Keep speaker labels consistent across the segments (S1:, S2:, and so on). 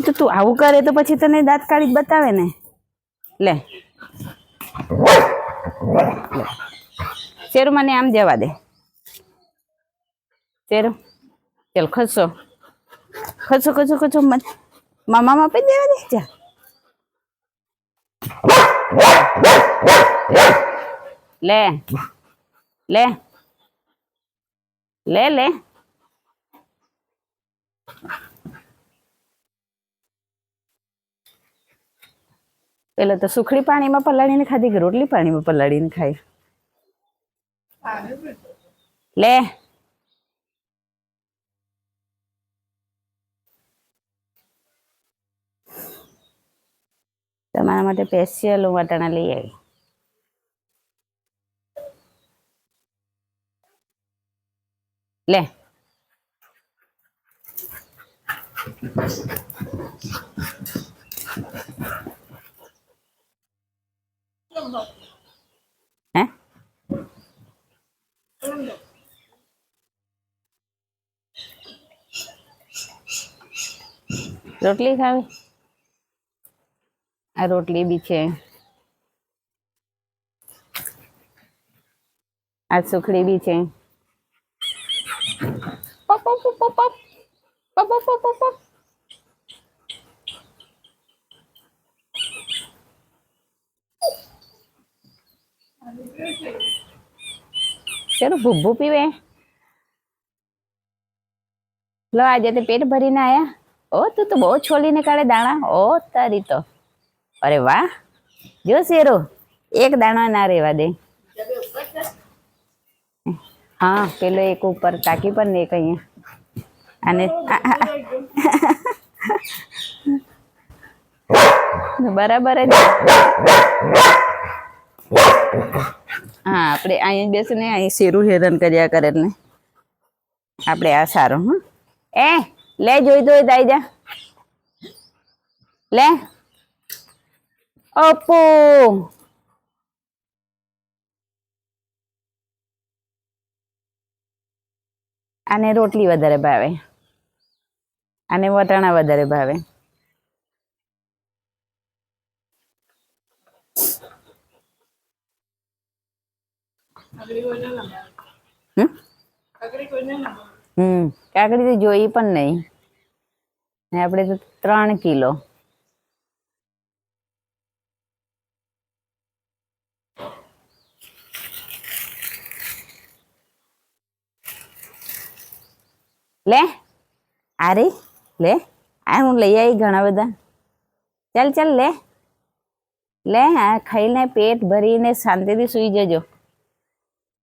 S1: તો તું આવું કરે તો પછી તને દાંત કાઢી જ બતાવે ને. લે શેરું મને આમ જવા દે. શેરું ચાલ ખસો ખસો ખસો ખસો મામા આપી દેવા દે. જા લે લે લે લે પેલા તો સુખડી પાણીમાં પલાળીને ખાધી કે રોટલી પાણીમાં પલાળીને ખાય. લે તમારા માટે સ્પેશિયલ વટાણા લઈ આવી. લે હે રોટલી ખાવી? આ રોટલી બી છે, આ સુખડી બી છે. પપ પપ પપ પપ પપ પપ પપ. ચલો ભૂભુ પીવે. લો આજે તે પેટ ભરીને આયા. ઓ તું તો બહુ છોલીને કાઢે દાણા. ઓ તારી તો અરે વાહ. જો શેરો એક દાણા ના રેવા દે. હા પેલો એક ઉપર ટાંકી પર ને એક અહીંયા. અને બરાબર જ. હા આપણે અહીં બેસીને અહીં શેરું હેરાન કર્યા કરે ને આપણે આ સારું. હં એ લે જોઈ તો દાઈ જા. લે અપુ આને રોટલી વધારે ભાવે, આને વટાણા વધારે ભાવે. કાકડી તો જોઈ પણ નહીં ને આપણે તો 3 કિલો. લે આરે લે આ હું લઈ આવી ઘણા બધા. ચાલ ચાલ લે લે આ ખાઈને પેટ ભરીને શાંતિથી સુઈ જજો.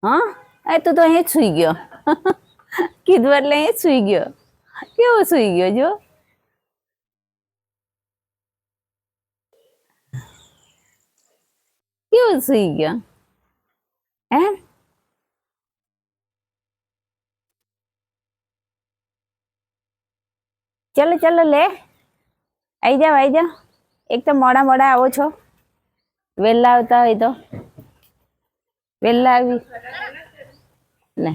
S1: હા એ તું તો અહીં જ સુઈ ગયો. કીધું એટલે અહીં જ સુઈ ગયો. કેવો સુઈ ગયો જો. કેવો સુઈ ગયો હે. ચલો ચલો લે આવી જાઓ. એક તો મોડા મોડા આવો છો. વહેલા આવતા હોય તો વહેલા આવી લે.